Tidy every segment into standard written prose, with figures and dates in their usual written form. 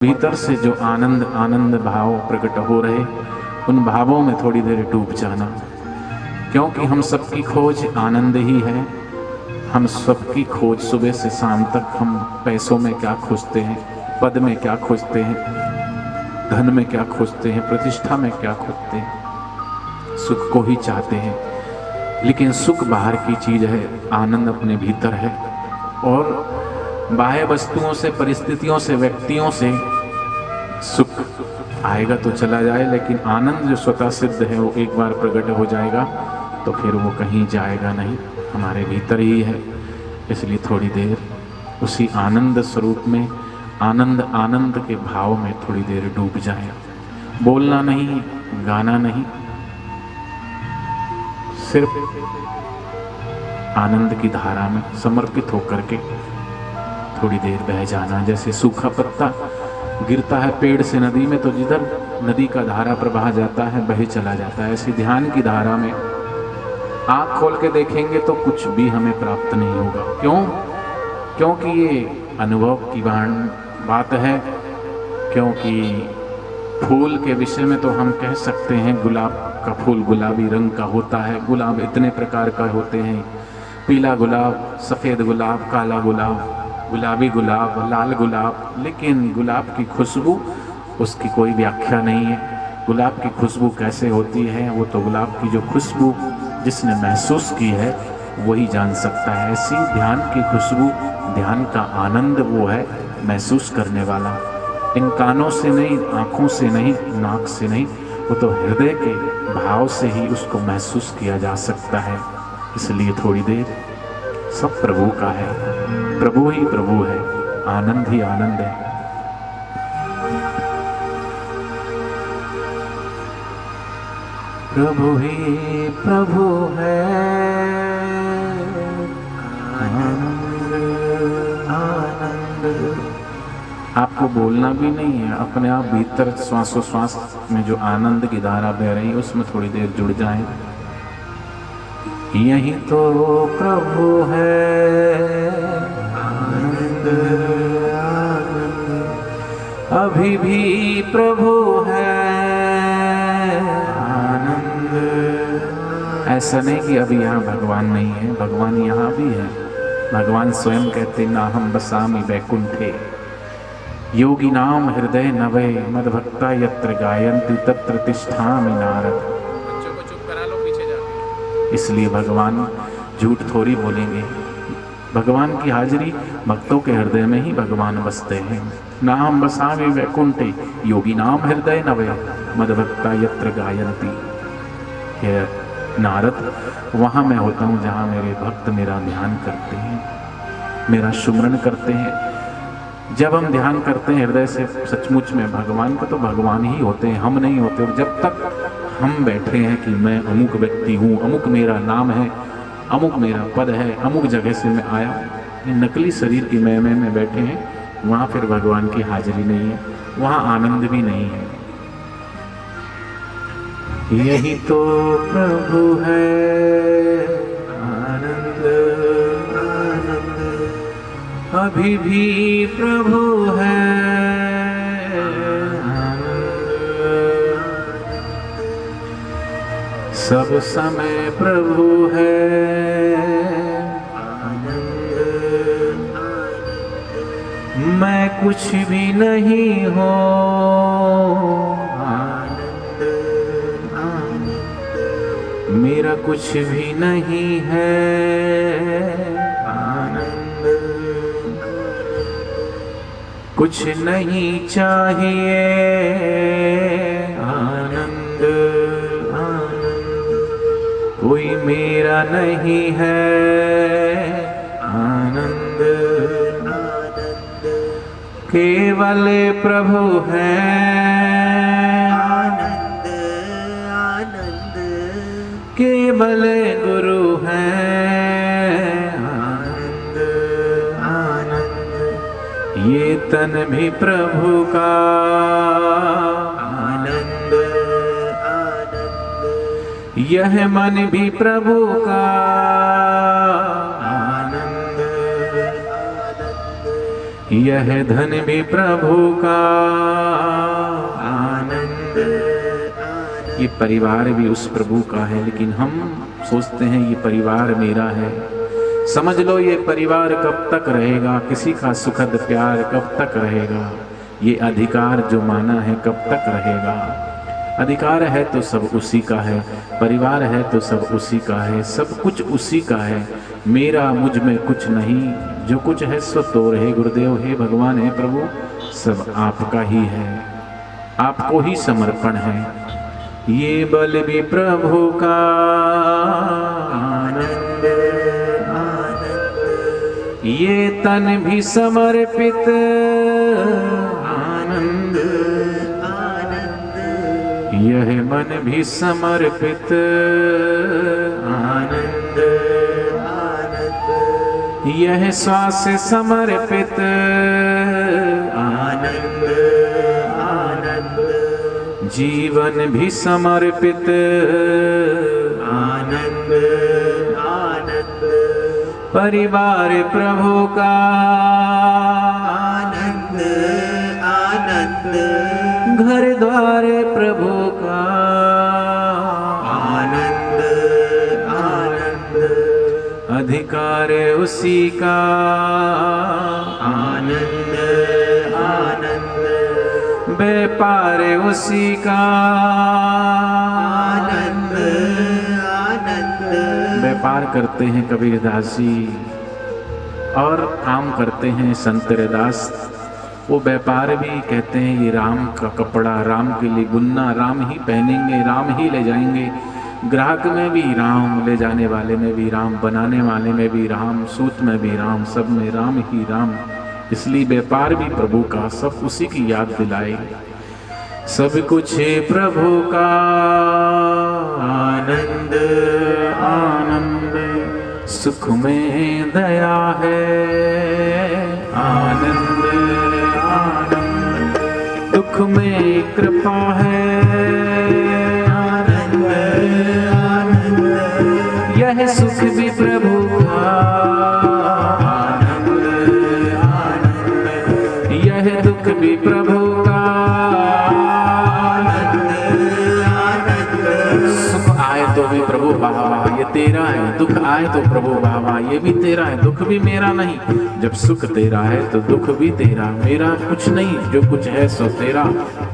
भीतर से जो आनंद आनंद भाव प्रकट हो रहे, उन भावों में थोड़ी देर डूब जाना, क्योंकि हम सबकी खोज आनंद ही है। हम सबकी खोज सुबह से शाम तक, हम पैसों में क्या खोजते हैं, पद में क्या खोजते हैं, धन में क्या खोजते हैं, प्रतिष्ठा में क्या खोजते हैं, सुख को ही चाहते हैं। लेकिन सुख बाहर की चीज है, आनंद अपने भीतर है। और बाह्य वस्तुओं से, परिस्थितियों से, व्यक्तियों से सुख आएगा तो चला जाए, लेकिन आनंद जो स्वतः सिद्ध है वो एक बार प्रकट हो जाएगा तो फिर वो कहीं जाएगा नहीं, हमारे भीतर ही है। इसलिए थोड़ी देर उसी आनंद स्वरूप में, आनंद आनंद के भाव में थोड़ी देर डूब जाए। बोलना नहीं, गाना नहीं, सिर्फ आनंद की धारा में समर्पित होकर के थोड़ी देर बह जाना। जैसे सूखा पत्ता गिरता है पेड़ से नदी में, तो जिधर नदी का धारा प्रवाह जाता है बहे चला जाता है। ऐसी ध्यान की धारा में आँख खोल के देखेंगे तो कुछ भी हमें प्राप्त नहीं होगा। क्यों? क्योंकि ये अनुभव की बात है। क्योंकि फूल के विषय में तो हम कह सकते हैं गुलाब का फूल गुलाबी रंग का होता है। गुलाब इतने प्रकार का होते हैं, पीला गुलाब, सफ़ेद गुलाब, काला गुलाब, गुलाबी गुलाब, लाल गुलाब। लेकिन गुलाब की खुशबू, उसकी कोई व्याख्या नहीं है। गुलाब की खुशबू कैसे होती है, वो तो गुलाब की जो खुशबू जिसने महसूस की है वही जान सकता है। ऐसी ध्यान की खुशबू, ध्यान का आनंद वो है महसूस करने वाला। इन कानों से नहीं, आँखों से नहीं, नाक से नहीं, वो तो हृदय के भाव से ही उसको महसूस किया जा सकता है। इसलिए थोड़ी देर सब प्रभु का है, प्रभु ही प्रभु है, आनंद ही आनंद है। प्रभु ही प्रभु है, आनंद आनंद। आपको बोलना भी नहीं है, अपने आप भीतर श्वासोश्वास में जो आनंद की धारा बह रही है उसमें थोड़ी देर जुड़ जाएं। यही तो प्रभु है, आनंद आनंद। अभी भी प्रभु है, आनंद। ऐसा नहीं कि अभी यहाँ भगवान नहीं है, भगवान यहाँ भी है। भगवान स्वयं कहते ना हम बसामि वैकुंठे योगी नाम हृदय नवे मद्भक्ता यत्र गायन्ति तत्र तिष्ठामि नारद। इसलिए भगवान झूठ थोड़ी बोलेंगे। भगवान की हाजिरी भक्तों के हृदय में ही भगवान बसते हैं। नाम बसामि वैकुंठे योगी नाम हृदय नवे मद्भक्ता यत्र गायन्ति। हे नारद, वहाँ मैं होता हूँ जहाँ मेरे भक्त मेरा ध्यान करते हैं, मेरा सुमरन करते हैं। जब हम ध्यान करते हैं हृदय से सचमुच में भगवान को, तो भगवान ही होते हैं, हम नहीं होते। और जब तक हम बैठे हैं कि मैं अमुक व्यक्ति हूँ, अमुक मेरा नाम है, अमुक मेरा पद है, अमुक जगह से मैं आया, ये नकली शरीर की मैं में बैठे हैं, वहाँ फिर भगवान की हाजिरी नहीं है, वहाँ आनंद भी नहीं है। यही तो प्रभु है, आनंद आनंद। अभी भी प्रभु है, सब समय प्रभु है, आनंद। मैं कुछ भी नहीं हूँ, आनंद आनंद। मेरा कुछ भी नहीं है, आनंद। कुछ नहीं चाहिए, आनंद आनंद। कोई मेरा नहीं है, आनंद आनंद। केवल प्रभु है, आनंद आनंद। केवल गुरु है, आनंद आनंद। ये तन भी प्रभु का, आनंद आनंद। यह मन भी प्रभु का, आनंद यह धन भी प्रभु का आनंद। ये परिवार भी उस प्रभु का है, लेकिन हम सोचते हैं ये परिवार मेरा है। समझ लो ये परिवार कब तक रहेगा, किसी का सुखद प्यार कब तक रहेगा, ये अधिकार जो माना है कब तक रहेगा। अधिकार है तो सब उसी का है, परिवार है तो सब उसी का है, सब कुछ उसी का है। मेरा मुझ में कुछ नहीं, जो कुछ है सो तोर है गुरुदेव, हे भगवान, है प्रभु, सब आपका ही है, आपको ही समर्पण है। ये बल भी प्रभु का आनंद, ये तन भी समर्पित आनंद, यह मन भी समर्पित आनंद, यह श्वास समर्पित आनंद, जीवन भी समर्पित आनंद, परिवार प्रभु का आनंद, घर द्वार प्रभु का आनंद, अधिकार उसी का आनंद, व्यापार उसी का आनंद, व्यापार करते हैं कबीरदास जी और काम करते हैं संत रैदास। वो व्यापार भी कहते हैं ये राम का कपड़ा, राम के लिए गुन्ना राम ही पहनेंगे, राम ही ले जाएंगे। ग्राहक में भी राम, ले जाने वाले में भी राम, बनाने वाले में भी राम, सूत में भी राम, सब में राम ही राम। इसलिए व्यापार भी प्रभु का, सब उसी की याद दिलाए। सब कुछ प्रभु का आनंद, आनंद, सुख में दया है आनंद, आनंद, दुख में कृपा है आनंद, आनंद, यह सुख भी प्रभु का आनंद, आनंद, यह दुख भी प्रभु का तो भी प्रभु वाह वाह ये तेरा है, दुख आए तो प्रभु वाह वाह ये भी तेरा है, दुख भी मेरा नहीं। जब सुख तेरा है तो दुख भी तेरा, मेरा कुछ नहीं, जो कुछ है सो तेरा,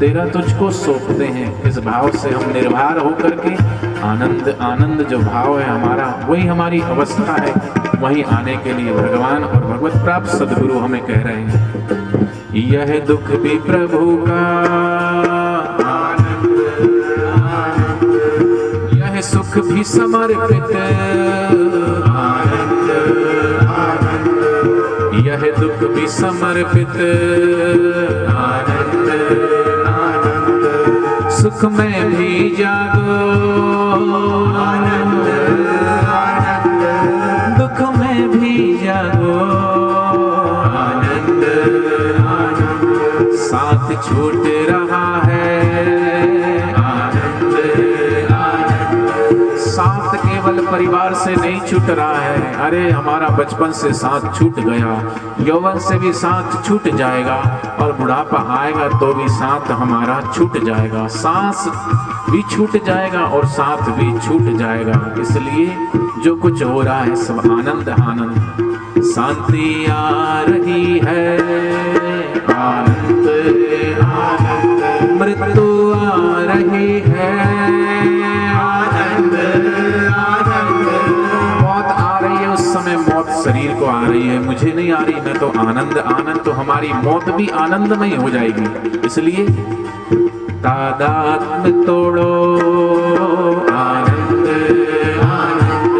तेरा तुझको सौंपते हैं। इस भाव से हम निर्भर होकर के आनंद, आनंद जो भाव है हमारा, वही हमारी अवस्था है। वहीं आने के लिए भगवान और भगवत प्राप्त सदगुरु हमें कह रहे हैं, यह दुख भी प्रभु का सुख भी समर्पित आनंद, आनंद, यह दुख भी समर्पित आनंद, आनंद, सुख में भी जागो आनंद, आनंद, दुख में भी जागो आनंद, आनंद, साथ छूट रहा है परिवार से नहीं छूट रहा है। अरे हमारा बचपन से साथ छूट गया, यौवन से भी साथ छूट जाएगा और बुढ़ापा आएगा तो भी साथ हमारा छूट जाएगा, सांस भी छूट जाएगा और साथ भी छूट जाएगा। इसलिए जो कुछ हो रहा है सब आनंद, आनंद, शांति आ रही है आनंद, आनंद, मृत्यु आ रही है आनंद, समय मौत शरीर को आ रही है, मुझे नहीं आ रही, मैं तो आनंद, आनंद, तो हमारी मौत भी आनंदमय हो जाएगी। इसलिए तादात्म्य तोड़ो आनंद, आनंद,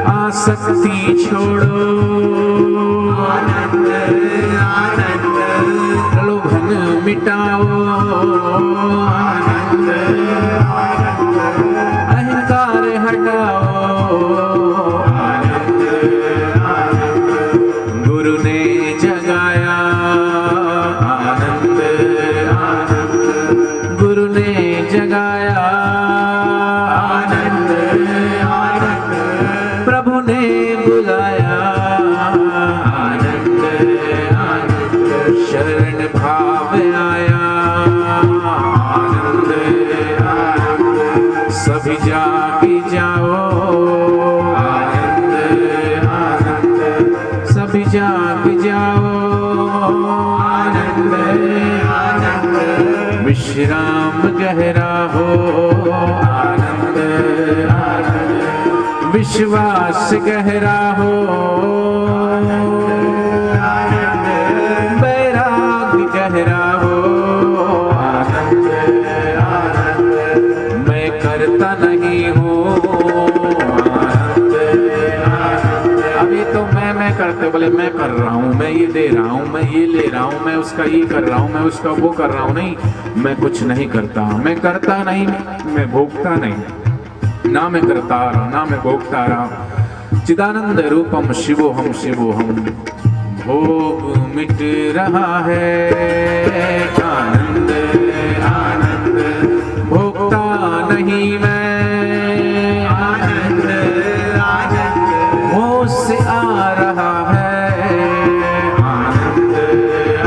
आसक्ति छोड़ो आनंद, आनंद, प्रलोभन मिटाओ आनंद, आनंद, अहंकार हटाओ विश्राम गहरा हो आनंद आनंद, विश्वास गहरा हो आनंद, वैराग्य गहरा हो आनंद आनंद, मैं करता नहीं हूँ आनंद आनंद। अभी तो मैं करते बोले मैं कर रहा हूँ, मैं ये दे रहा हूँ, मैं ये ले रहा हूँ, मैं उसका ये कर रहा हूँ, मैं उसका वो कर रहा हूँ। नहीं, मैं कुछ नहीं करता, मैं करता नहीं, मैं भोगता नहीं, ना मैं करता रहा ना मैं भोगता रहा। चिदानंद रूपम शिवोहम शिवोहम, भोग मिट रहा है आनंद आनंद, भोगता नहीं मैं आनंद आनंद, होश से आ रहा है आनंद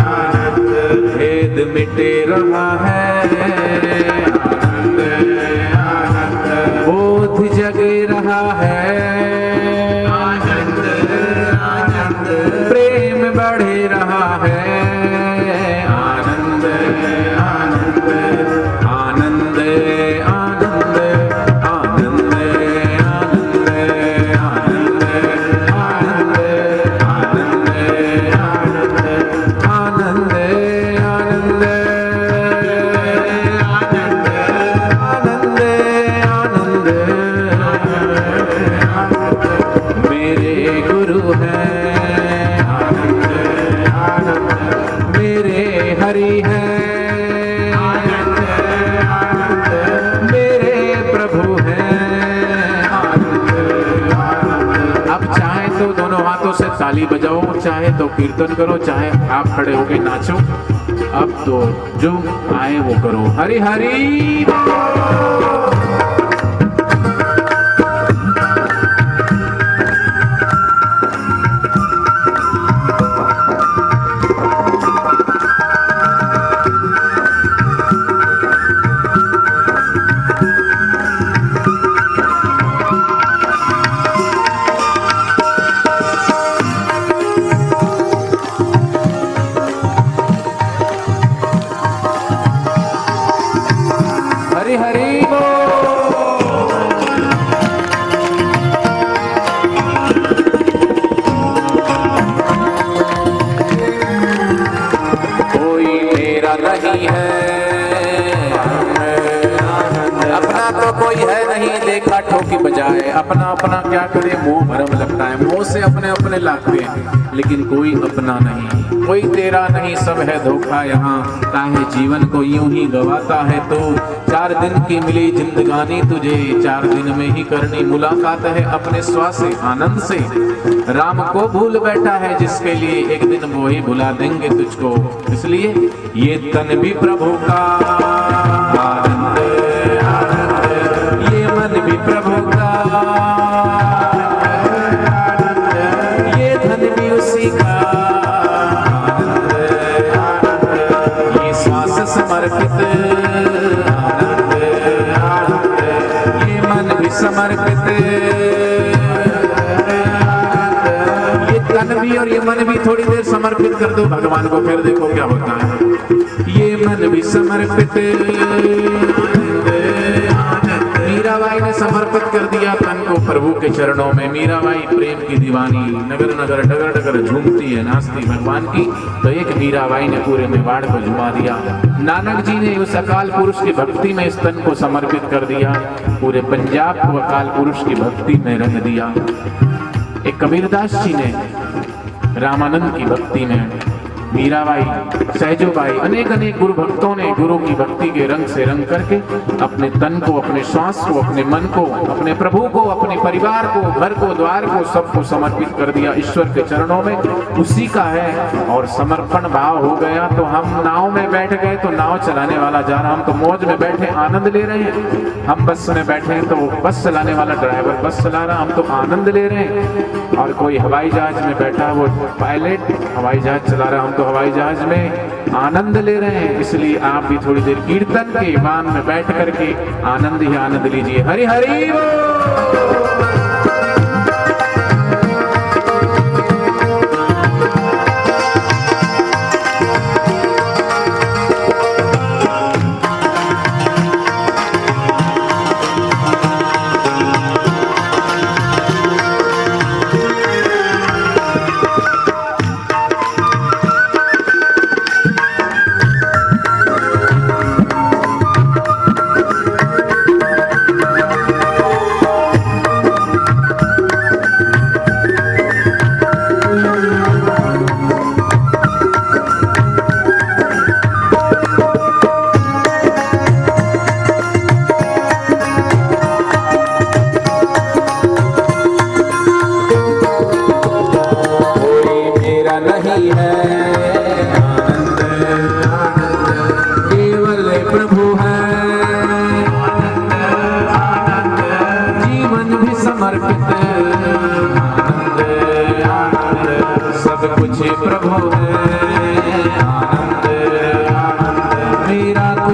आनंद, भेद मिटे रहा है आनंद आनंद, बोध जग रहा है आनंद आनंद, प्रेम बढ़ रहा है आनंद आनंद आनंद आनंद आनंद आनंद आनंद आनंद आनंद आनंद आनंद आनंद आनंद, मेरे गुरु हैं आनंद आनंद, मेरे हरि हैं आनंद आनंद, मेरे प्रभु हैं आनंद आनंद। अब चाहे तो दोनों हाथों से ताली बजाओ, चाहे तो कीर्तन करो, चाहे आप खड़े होके नाचो। अब तो जो आए वो करो। हरि हरि बोल। हरि हरि कोई मेरा नहीं है, अपना तो कोई है नहीं, देखा ठोकी बजाए। अपना अपना क्या करे, मोह भरम लगता है, मोह से अपने अपने लागते हैं, लेकिन कोई अपना नहीं, कोई तेरा नहीं, सब है धोखा यहाँ। काहे जीवन को यूं ही गवाता है तो, 4 दिन की मिली जिंदगानी तुझे, 4 दिन में ही करनी मुलाकात है अपने श्वास आनंद से। राम को भूल बैठा है जिसके लिए, एक दिन वो ही भुला देंगे तुझको। इसलिए ये तन भी प्रभु का आनंद आनंद, ये मन भी प्रभु का आनंद, ये धन भी उसी का आनंद आनंद, ये सांस समर्पित आनंद आनंद, ये मन भी समर्पित, ये तन भी और ये मन भी थोड़ी देर समर्पित कर दो भगवान को, फिर देखो क्या होता है। ये मन भी समर्पित, मीराबाई ने समर्पित कर दिया तन को प्रभु के चरणों में। मीराबाई प्रेम की दीवानी, नगर नगर डगर डगर झूमती है, नाचती भगवान की। तो एक मीराबाई ने पूरे मेवाड़ को झुमा दिया। नानक जी ने उस अकाल पुरुष की भक्ति में इस तन को समर्पित कर दिया। पूरे पंजाब को अकाल पुरुष की भक्ति में रंग दिया। एक कबीरदास जी ने रामानंद की भक्ति में, मीराबाई, सहजोबाई, अनेक अनेक गुरु भक्तों ने गुरु की भक्ति के रंग से रंग करके अपने तन को, अपने श्वास को, अपने मन को, अपने प्रभु को, अपने परिवार को, घर को, द्वार को, सबको समर्पित कर दिया ईश्वर के चरणों में। उसी का है और समर्पण भाव हो गया तो हम नाव में बैठ गए तो नाव चलाने वाला जा रहा, हम तो मौज में बैठे आनंद ले रहे हैं। हम बस में बैठे हैं तो बस चलाने वाला ड्राइवर बस चला रहा, हम तो आनंद ले रहे हैं। और कोई हवाई जहाज में बैठा, वो पायलट हवाई जहाज चला रहा, हम तो हवाई जहाज में आनंद ले रहे हैं। इसलिए आप भी थोड़ी देर कीर्तन के मान में बैठ करके आनंद ही आनंद लीजिए। हरि हरि बोल।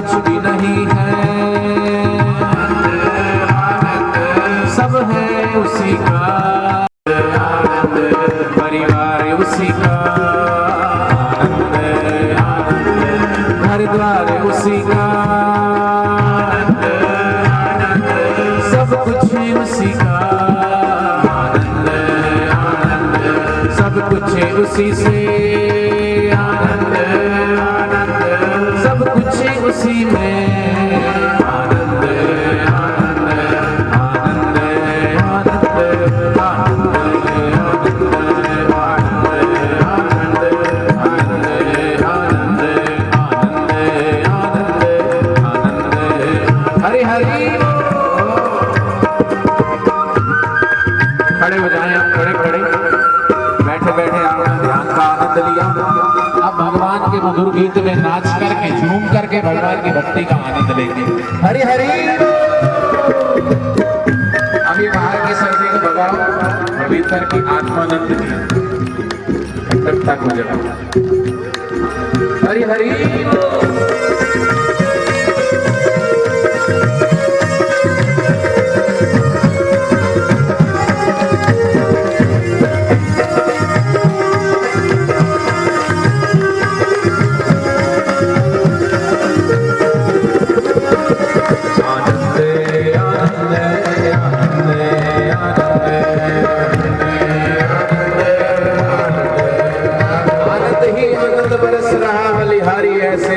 कुछ भी नहीं है, सब है उसी का, परिवार उसी का, घर द्वार उसी का, सब कुछ उसी का, सब कुछ उसी से आनंद, सब कुछ उसी में आनंद, आनंद, आनंद, आनंद, हरि हरि। खड़े हो जाएं आप, खड़े खड़े, बैठे बैठे आपने ध्यान का आनंद लिया। अब भगवान के मधुर गीत में नाच करके, झूम करके भगवान की भक्ति का आनंद लेंगे। हरि हरि। अभी बाहर की सर्दी को भगाओ, भीतर की आत्मानंद की तक तक हो जाए। हरि हरि।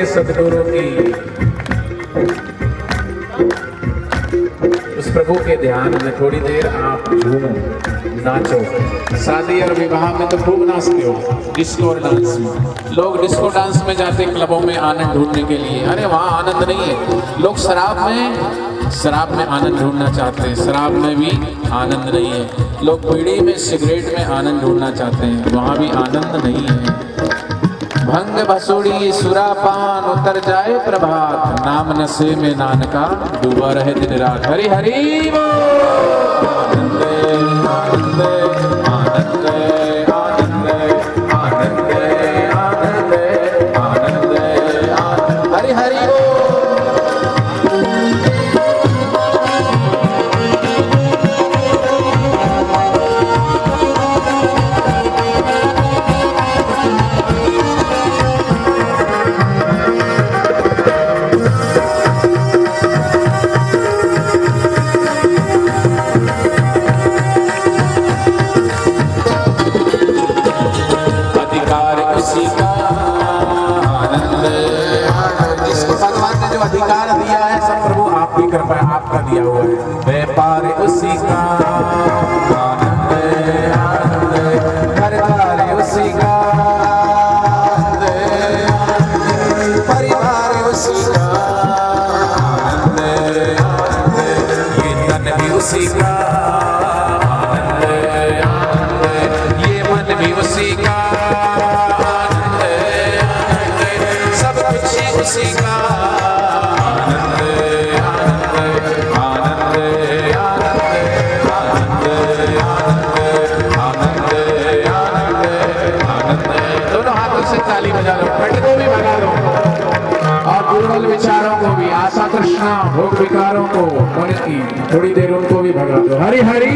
सदगुरु की उस प्रभु के ध्यान में थोड़ी देर आप झूमो, नाचो। शादी और विवाह में तो खूब नाचते हो, डिस्को और डांस में। लोग डिस्को डांस में जाते क्लबों में आनंद ढूंढने के लिए, अरे वहाँ आनंद नहीं है। लोग शराब में आनंद ढूंढना चाहते हैं, शराब में भी आनंद नहीं है। लोग बीड़ी में, सिगरेट में आनंद ढूंढना चाहते हैं, वहाँ भी आनंद नहीं है। भंग भसुड़ी सुरापान उतर जाए प्रभात, नाम नशे में नानका डूबा रहे दिन रात। हरि हरि। आनंद आनंद आनंद आनंद आनंद आनंद आनंद आनंद। हरि हरि। अधिकार दिया है सब प्रभु आप भी कृपा आपका दिया हुआ है। व्यापार उसी का, आनंद आनंद, घर द्वार उसी का, आनंद आनंद, परिवार उसी का, आनंद आनंद, ये तन भी उसी का, आनंद आनंद, ये मन भी उसी का, आनंद आनंद, सब कुछ उसी का। ताली बजा लो, खंड को भी बजा लो, और दुर्बल विचारों को भी, आशा तृष्णा भोग विकारों को, उनकी थोड़ी देर उनको भी भगा दो। हरि हरि।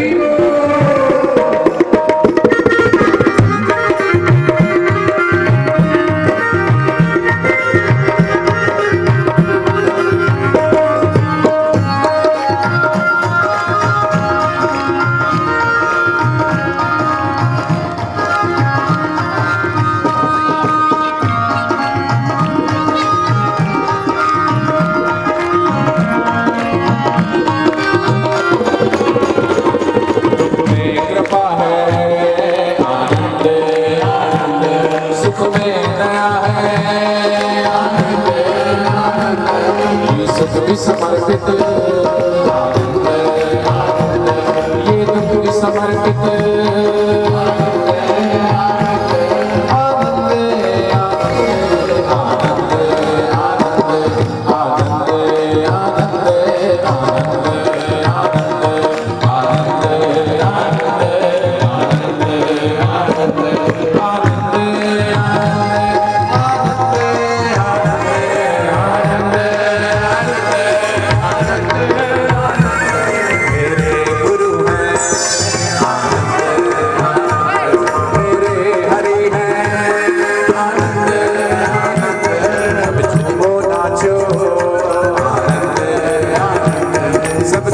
समर्पित ये दुख भी समर्पित, आनंद आनंद आनंद आनंद आनंद आनंद आनंद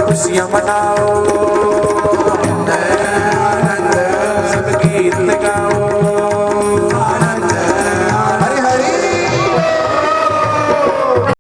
खुशियाँ मनाओ।